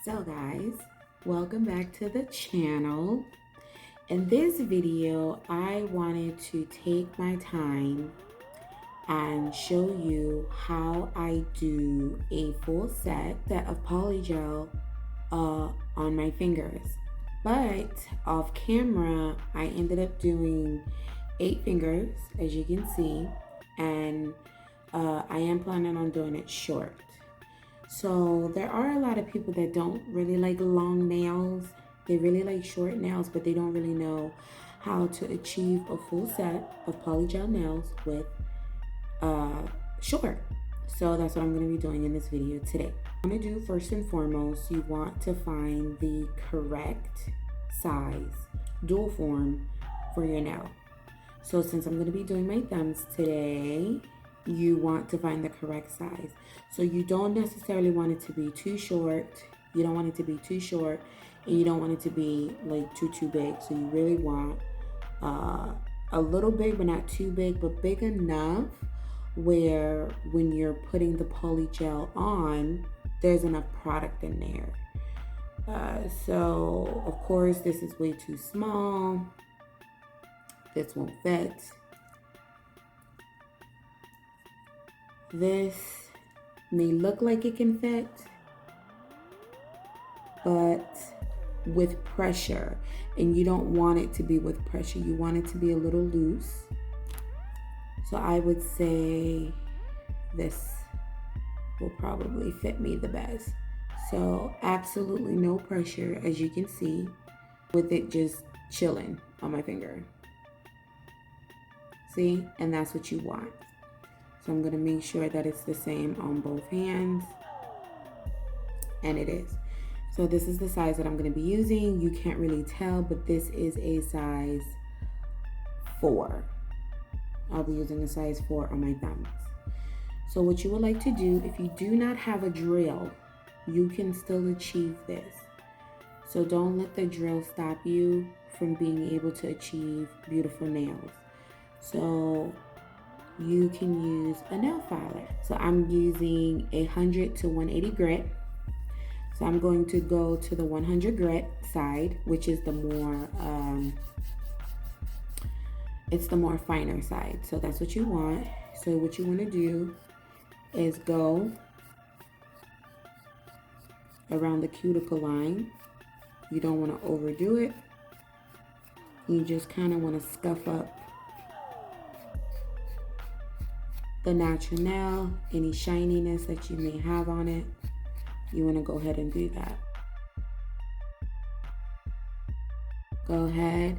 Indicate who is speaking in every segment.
Speaker 1: So guys, welcome back to the channel. In this video, I wanted to take my time and show you how I do a full set of polygel on my fingers. But off camera, I ended up doing 8 fingers, as you can see, and I am planning on doing it short. So there are a lot of people that don't really like long nails. They really like short nails, but they don't really know how to achieve a full set of polygel nails with short. So that's what I'm going to be doing in this video today. I'm going to do, first and foremost, you want to find the correct size dual form for your nail. So since I'm going to be doing my thumbs today, you want to find the correct size. So you don't necessarily want it to be too short. You don't want it to be too short, and you don't want it to be like too big. So you really want a little big, but not too big, but big enough where when you're putting the polygel on, there's enough product in there. So of course this is way too small. This won't fit. This may look like it can fit, but with pressure, and you don't want it to be with pressure. You want it to be a little loose. So I would say this will probably fit me the best. So absolutely no pressure, as you can see, with it just chilling on my finger. See, and that's what you want. So I'm going to make sure that it's the same on both hands, and it is. So this is the size that I'm going to be using. You can't really tell, but this is a size 4. I'll be using a size 4 on my thumbs. So what you would like to do, if you do not have a drill, you can still achieve this. So don't let the drill stop you from being able to achieve beautiful nails. So you can use a nail filer. So I'm using 100 to 180 grit. So I'm going to go to the 100 grit side, which is the more, it's the more finer side. So that's what you want. So what you want to do is go around the cuticle line. You don't want to overdo it. You just kind of want to scuff up the natural nail, any shininess that you may have on it. You want to go ahead and do that. Go ahead,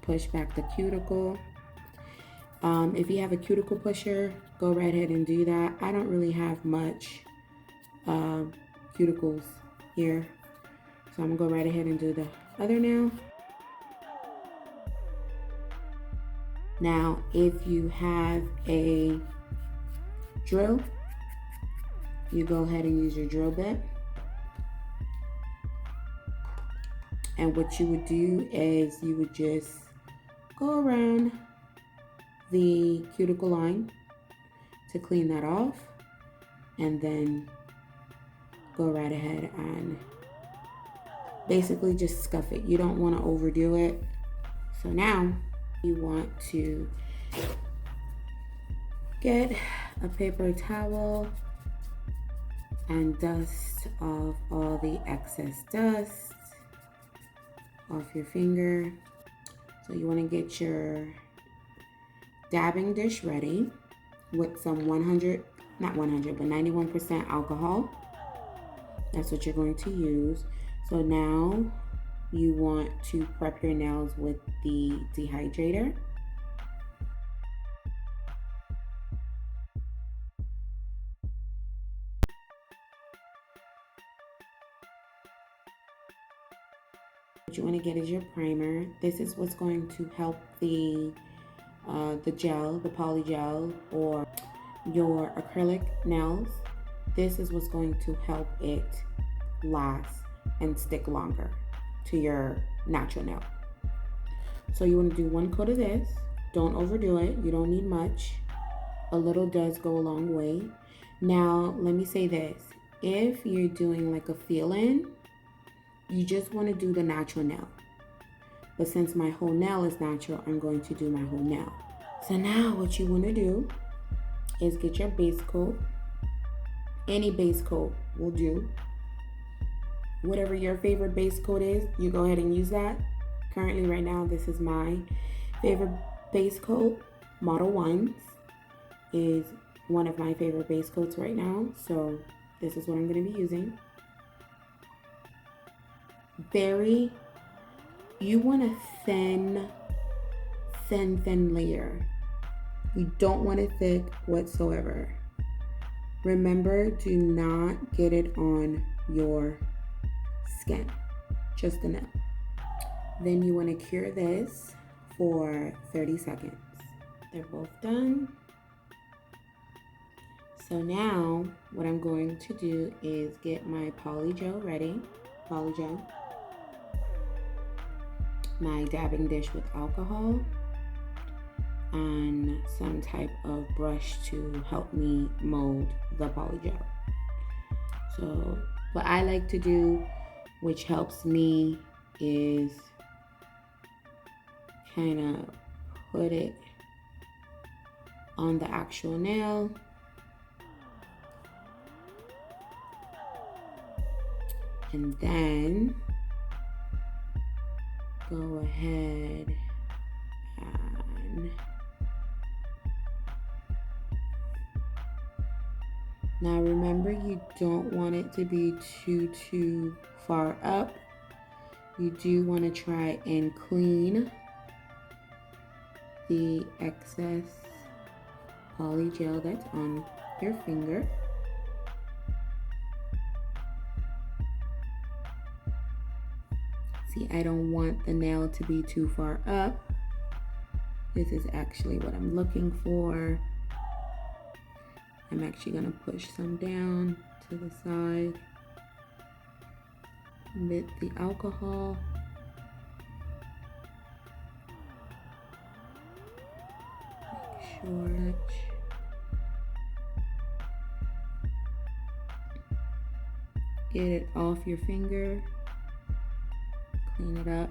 Speaker 1: push back the cuticle. If you have a cuticle pusher, go right ahead and do that. I don't really have much cuticles here, so I'm gonna go right ahead and do the other nail. Now, if you have a drill, you go ahead and use your drill bit. And what you would do is you would just go around the cuticle line to clean that off, and then go right ahead and basically just scuff it. You don't want to overdo it. So now you want to get a paper towel and dust off all the excess dust off your finger. So you want to get your dabbing dish ready with some 91% alcohol. That's what you're going to use. So now you want to prep your nails with the dehydrator. What you want to get is your primer. This is what's going to help the gel, the polygel, or your acrylic nails. This is what's going to help it last and stick longer to your natural nail. So you want to do 1 coat of this. Don't overdo it. You don't need much. A little does go a long way. Now, let me say this. If you're doing like a feel-in, you just want to do the natural nail. But since my whole nail is natural, I'm going to do my whole nail. So now what you want to do is get your base coat. Any base coat will do. Whatever your favorite base coat is, you go ahead and use that. Currently right now, this is my favorite base coat. Model 1s is one of my favorite base coats right now. So this is what I'm going to be using. You want a thin layer. You don't want it thick whatsoever. Remember, do not get it on your skin, just enough. Then you want to cure this for 30 seconds. They're both done. So now what I'm going to do is get my polygel ready. Polygel. My dabbing dish with alcohol and some type of brush to help me mold the polygel. So what I like to do, which helps me, is kind of put it on the actual nail. And then go ahead and now remember, you don't want it to be too far up. You do want to try and clean the excess polygel that's on your finger. See, I don't want the nail to be too far up. This is actually what I'm looking for. I'm actually going to push some down to the side with the alcohol. Make sure. Get it off your finger. Clean it up.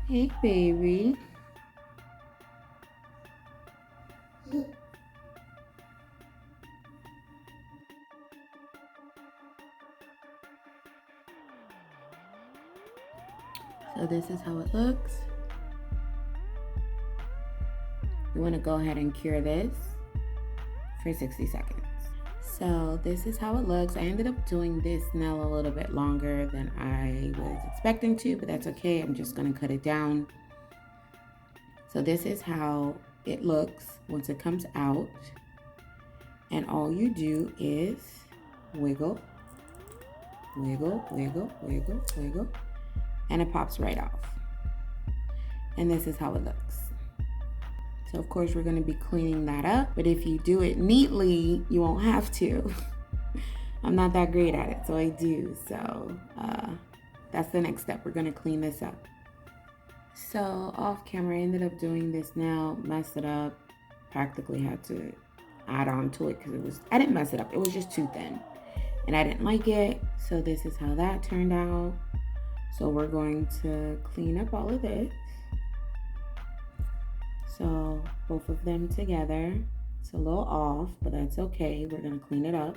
Speaker 1: Hey, baby. So this is how it looks. You want to go ahead and cure this for 60 seconds. So this is how it looks. I ended up doing this nail a little bit longer than I was expecting to, but that's okay. I'm just going to cut it down. So this is how it looks once it comes out. And all you do is wiggle, wiggle, wiggle, wiggle, wiggle, and it pops right off. And this is how it looks. So of course we're going to be cleaning that up, but if you do it neatly, you won't have to. I'm not that great at it, so I do. So that's the next step. We're going to clean this up. So off camera, I ended up doing this nail, messed it up, practically had to add on to it because I didn't mess it up. It was just too thin and I didn't like it. So this is how that turned out. So we're going to clean up all of this. So both of them together. It's a little off, but that's okay. We're gonna clean it up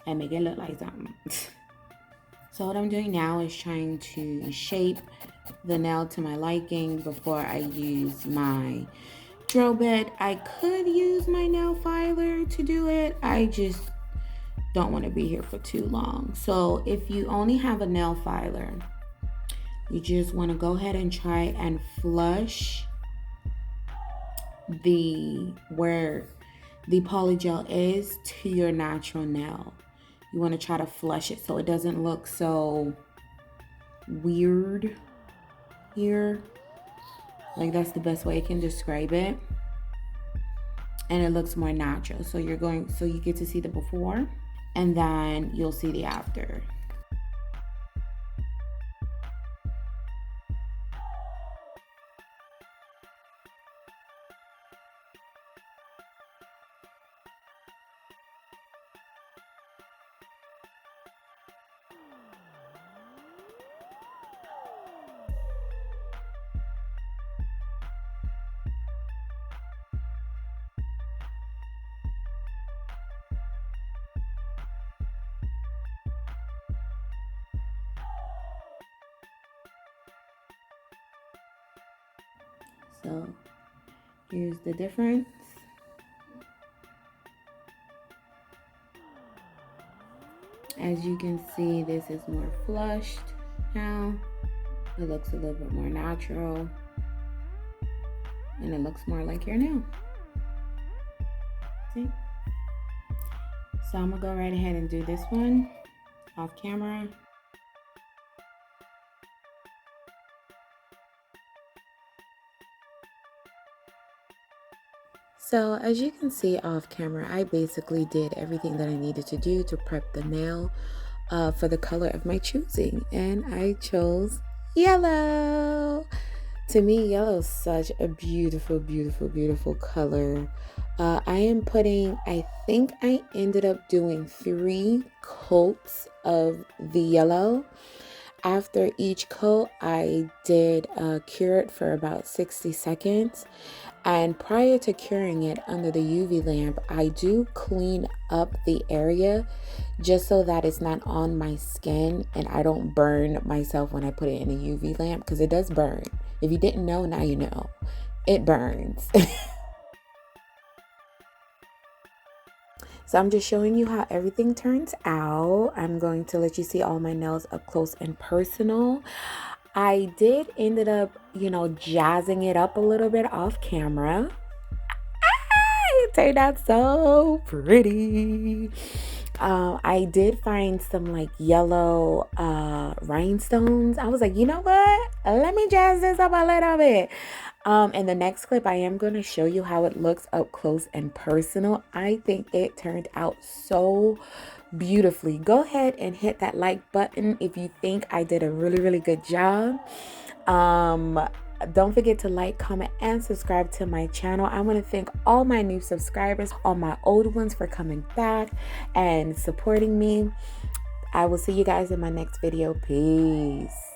Speaker 1: and make it look like something. So what I'm doing now is trying to shape the nail to my liking before I use my drill bit. I could use my nail filer to do it. I just don't want to be here for too long. So if you only have a nail filer, you just want to go ahead and try and flush where the polygel is to your natural nail. You want to try to flush it so it doesn't look so weird here. Like, that's the best way I can describe it. And it looks more natural. So you get to see the before and then you'll see the after. So here's the difference. As you can see, this is more flushed now. It looks a little bit more natural. And it looks more like your nail. See? So I'm gonna go right ahead and do this one off camera. So as you can see off camera, I basically did everything that I needed to do to prep the nail for the color of my choosing. And I chose yellow. To me, yellow is such a beautiful, beautiful, beautiful color. I think I ended up doing 3 coats of the yellow. After each coat, I did cure it for about 60 seconds. And prior to curing it under the UV lamp, I do clean up the area just so that it's not on my skin and I don't burn myself when I put it in a UV lamp, because it does burn. If you didn't know, now you know. It burns. So I'm just showing you how everything turns out. I'm going to let you see all my nails up close and personal. I did ended up, jazzing it up a little bit off camera. It turned out so pretty. I did find some like yellow rhinestones. I was like, you know what? Let me jazz this up a little bit. In the next clip, I am going to show you how it looks up close and personal. I think it turned out so beautifully. Go ahead and hit that like button if you think I did a really, really good job. Don't forget to like, comment, and subscribe to my channel. I want to thank all my new subscribers, all my old ones for coming back and supporting me. I will see you guys in my next video. Peace.